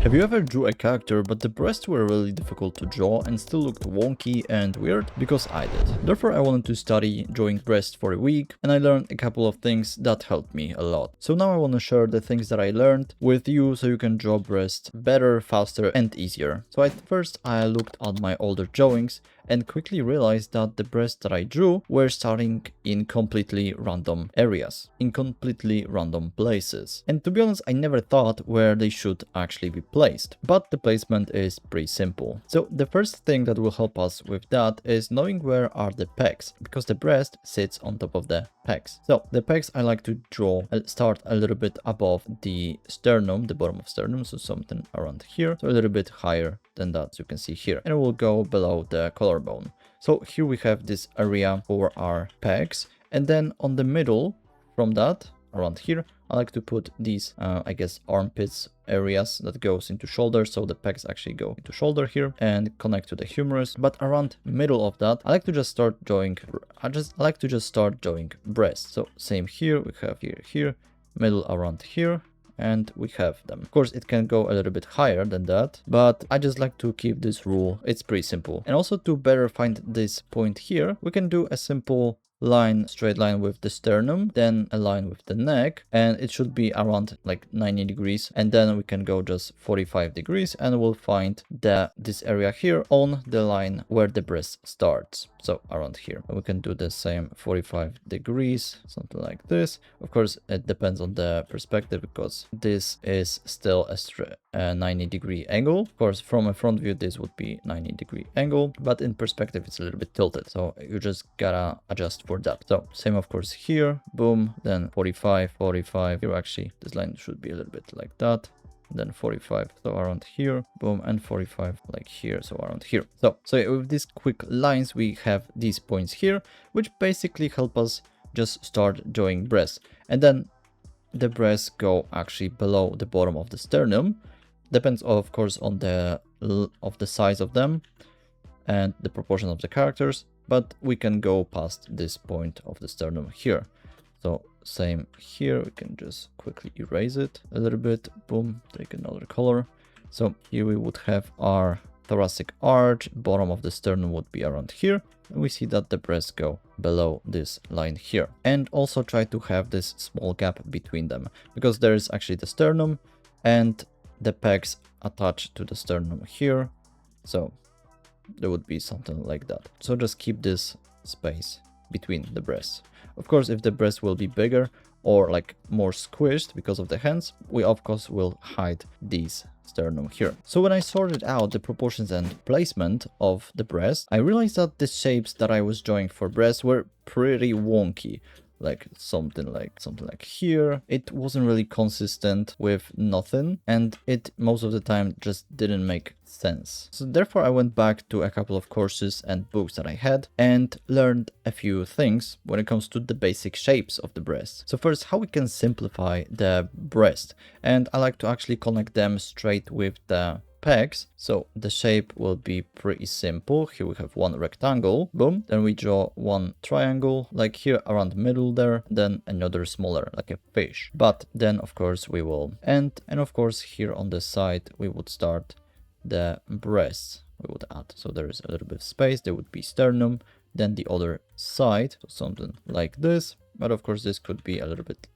Have you ever drew a character but the breasts were really difficult to draw and still looked wonky and weird? Because I did. Therefore I wanted to study drawing breasts for a week and I learned a couple of things that helped me a lot. So now I want to share the things that I learned with you so you can draw breasts better, faster and easier. So at first I looked at my older drawings and quickly realized that the breasts that I drew were starting in completely random areas, in completely random places. And to be honest, I never thought where they should actually be placed, but the placement is pretty simple. So the first thing that will help us with that is knowing where are the pecs, because the breast sits on top of the pecs. So the pecs I like to draw, start a little bit above the sternum, the bottom of sternum, so something around here, so a little bit higher than that, as you can see here, and it will go below the collarbone. So here we have this area for our pecs, and then on the middle from that, around here, I like to put these, I guess, armpits areas that goes into shoulder, so the pecs actually go into shoulder here and connect to the humerus. But around middle of that, I like to just start drawing. I like to just start drawing breast. So same here, we have here, middle around here, and we have them. Of course, it can go a little bit higher than that, but I just like to keep this rule. It's pretty simple. And also to better find this point here, we can do a simple line, straight line with the sternum, then a line with the neck, and it should be around like 90 degrees, and then we can go just 45 degrees and we'll find this area here on the line where the breast starts, so around here. And we can do the same 45 degrees, something like this. Of course, it depends on the perspective because this is still a 90-degree angle. Of course, from a front view this would be 90-degree angle, but in perspective it's a little bit tilted, so you just gotta adjust for that. So same of course here, boom, then 45 here. Actually this line should be a little bit like that, then 45, so around here, boom, and 45 like here, so around here. So with these quick lines we have these points here, which basically help us just start drawing breasts, and then the breasts go actually below the bottom of the sternum. Depends of course on the size of them and the proportion of the characters, but we can go past this point of the sternum here. So same here, we can just quickly erase it a little bit, boom, take another color. So here we would have our thoracic arch, bottom of the sternum would be around here, and we see that the breasts go below this line here. And also try to have this small gap between them, because there is actually the sternum and the pecs attached to the sternum here, so there would be something like that. So just keep this space between the breasts. Of course, if the breast will be bigger or like more squished because of the hands, we of course will hide these sternum here. So when I sorted out the proportions and placement of the breast, I realized that the shapes that I was drawing for breasts were pretty wonky. Like something like here, it wasn't really consistent with nothing, and it most of the time just didn't make sense. So therefore I went back to a couple of courses and books that I had and learned a few things when it comes to the basic shapes of the breast. So first, how we can simplify the breast, and I like to actually connect them straight with the pecs. So the shape will be pretty simple. Here we have one rectangle, boom, then we draw one triangle like here around the middle there, then another smaller like a fish. But then of course we will end, and of course here on the side we would start the breasts, we would add, so there is a little bit of space, there would be sternum, then the other side, so something like this. But of course this could be a little bit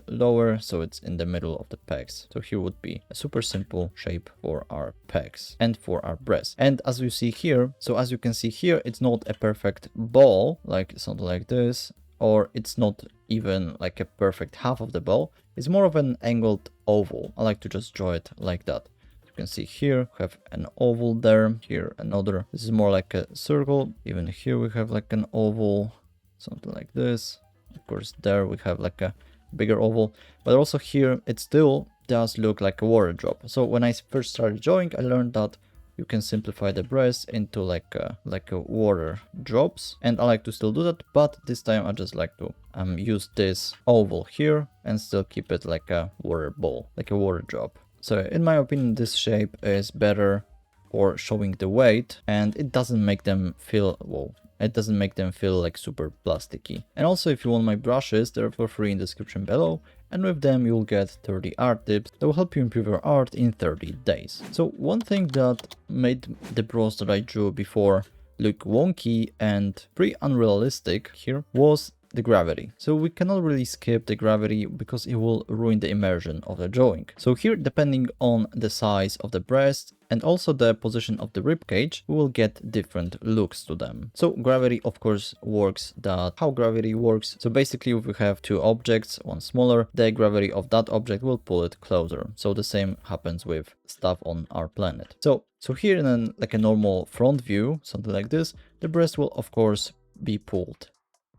lower, so it's in the middle of the pecs. So here would be a super simple shape for our pecs and for our breasts. And as you see here, so as you can see here, it's not a perfect ball, like something like this, or it's not even like a perfect half of the ball. It's more of an angled oval. I like to just draw it like that. You can see here we have an oval there, here another. This is more like a circle. Even here we have like an oval, something like this. Of course there we have like a bigger oval, but also here it still does look like a water drop. So when I first started drawing, I learned that you can simplify the breast into like a water drops, and I like to still do that, but this time I just like to use this oval here and still keep it like a water ball, like a water drop. So in my opinion, this shape is better for showing the weight, and it doesn't make them feel, well, it doesn't make them feel like super plasticky. And also, if you want my brushes, they're for free in the description below, and with them you'll get 30 art tips that will help you improve your art in 30 days. So one thing that made the bros that I drew before look wonky and pretty unrealistic here was the gravity. So we cannot really skip the gravity because it will ruin the immersion of the drawing. So here, depending on the size of the breast and also the position of the rib cage, we will get different looks to them. So gravity of course works how gravity works. So basically if we have two objects, one smaller, the gravity of that object will pull it closer. So the same happens with stuff on our planet. So here in like a normal front view, something like this, the breast will of course be pulled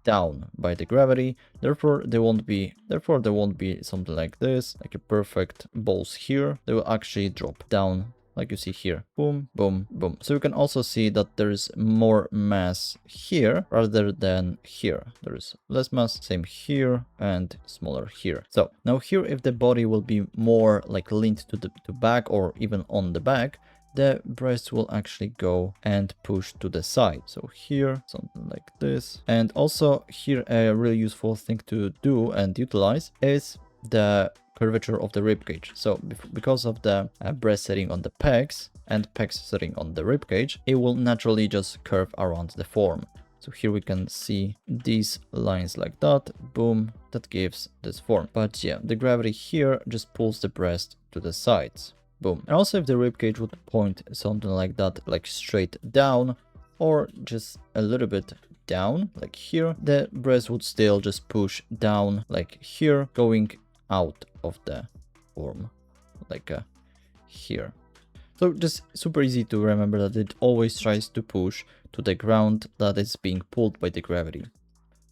down by the gravity, therefore there won't be something like this, like a perfect balls here. They will actually drop down like you see here, boom, boom, boom. So you can also see that there is more mass here rather than here. There is less mass, same here, and smaller here. So now here, if the body will be more like leaned to the back or even on the back, the breast will actually go and push to the side. So here, something like this. And also here, a really useful thing to do and utilize is the curvature of the rib cage. So because of the breast sitting on the pecs and pecs sitting on the rib cage, it will naturally just curve around the form. So here we can see these lines like that, boom, that gives this form. But yeah, the gravity here just pulls the breast to the sides. Boom. And also if the ribcage would point something like that, like straight down or just a little bit down, like here, the breast would still just push down like here, going out of the form, like here. So just super easy to remember that it always tries to push to the ground that is being pulled by the gravity.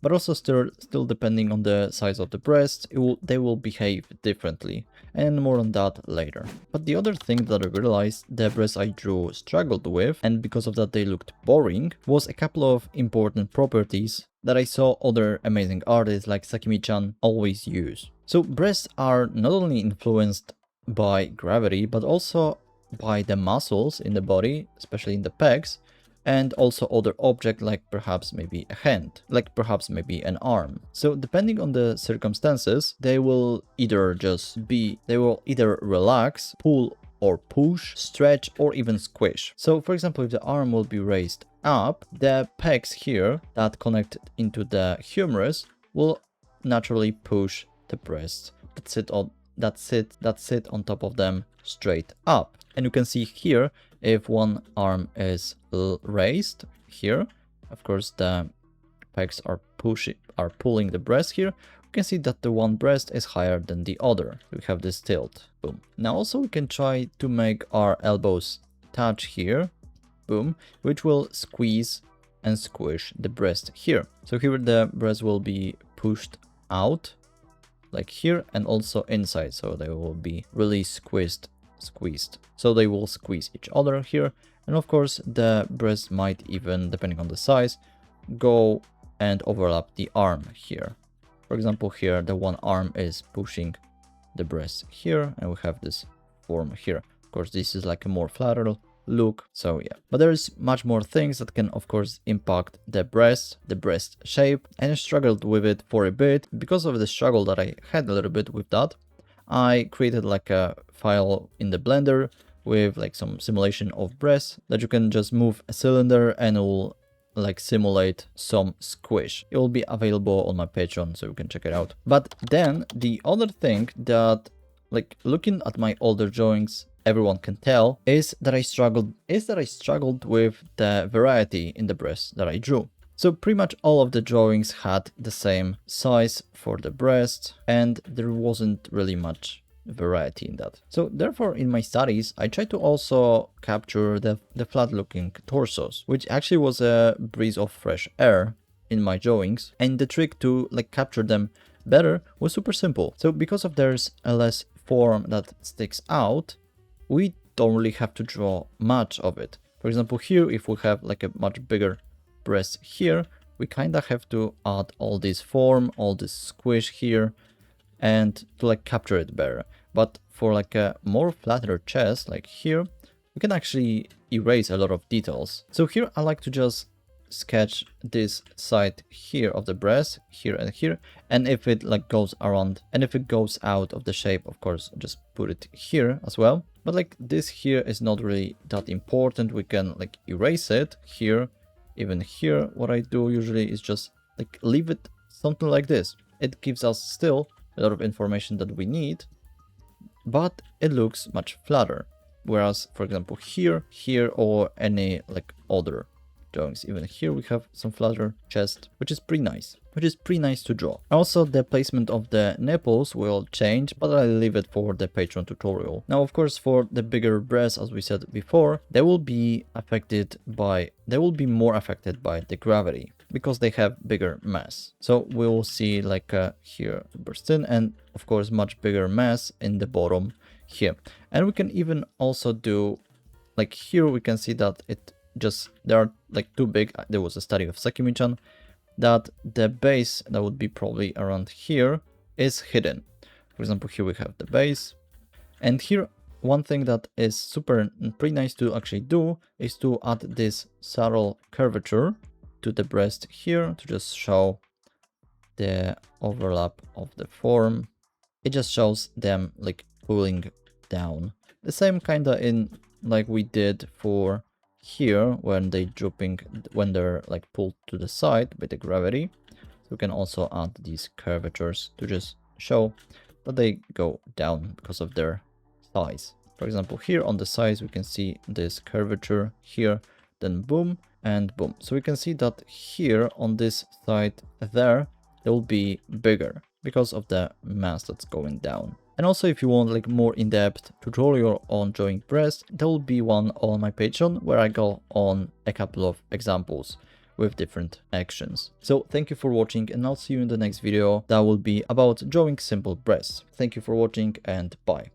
But also still depending on the size of the breast, they will behave differently, and more on that later. But the other thing that I realized the breasts I drew struggled with, and because of that they looked boring, was a couple of important properties that I saw other amazing artists like Sakimi-chan always use. So breasts are not only influenced by gravity, but also by the muscles in the body, especially in the pecs, and also other objects like perhaps maybe a hand, like perhaps maybe an arm. So depending on the circumstances, they will either relax, pull or push, stretch or even squish. So for example, if the arm will be raised up, the pecs here that connect into the humerus will naturally push the breasts that sit on top of them straight up. And you can see here, if one arm is raised here, of course the pecs are pulling the breast here. You can see that the one breast is higher than the other. We have this tilt, boom. Now also we can try to make our elbows touch here, boom, which will squeeze and squish the breast here. So here the breast will be pushed out like here and also inside, so they will be really squeezed. So they will squeeze each other here, and of course the breast might even, depending on the size, go and overlap the arm here. For example, here the one arm is pushing the breast here, and we have this form here. Of course this is like a more flatter look, so yeah. But there's much more things that can of course impact the breast shape, and I struggled with it for a bit. Because of the struggle that I had a little bit with that, I created like a file in the Blender with like some simulation of breasts that you can just move a cylinder and it will like simulate some squish. It will be available on my Patreon, so you can check it out. But then the other thing that, like, looking at my older drawings, everyone can tell is that I struggled with the variety in the breasts that I drew. So pretty much all of the drawings had the same size for the breast, and there wasn't really much variety in that. So therefore in my studies I tried to also capture the flat looking torsos, which actually was a breeze of fresh air in my drawings, and the trick to like capture them better was super simple. So because of there's a less form that sticks out, we don't really have to draw much of it. For example, here if we have like a much bigger breast here, we kind of have to add all this form, all this squish here, and to like capture it better. But for like a more flatter chest like here, we can actually erase a lot of details. So here I like to just sketch this side here of the breast, here and here, and if it like goes around, and if it goes out of the shape, of course, just put it here as well. But like this here is not really that important. We can like erase it here, even here. What I do usually is just like leave it something like this. It gives us still a lot of information that we need, but it looks much flatter. Whereas, for example, here, or any like other drawings, even here we have some flatter chest, which is pretty nice. To draw. Also, the placement of the nipples will change, but I'll leave it for the Patreon tutorial. Now, of course, for the bigger breasts, as we said before, they will be more affected by the gravity because they have bigger mass. So we'll see like here burst in, and of course much bigger mass in the bottom here. And we can even also do like here, we can see that they are like too big. There was a study of Sakimi-chan that the base that would be probably around here is hidden. For example, here we have the base, and here one thing that is pretty nice to actually do is to add this subtle curvature to the breast here to just show the overlap of the form. It just shows them like pulling down, the same kinda in like we did for here when they're like pulled to the side by the gravity. So we can also add these curvatures to just show that they go down because of their size. For example, here on the sides we can see this curvature here, then boom and boom. So we can see that here on this side there will be bigger because of the mass that's going down. And also, if you want like more in-depth tutorial on drawing breasts, there will be one on my Patreon where I go on a couple of examples with different actions. So thank you for watching, and I'll see you in the next video that will be about drawing simple breasts. Thank you for watching, and bye.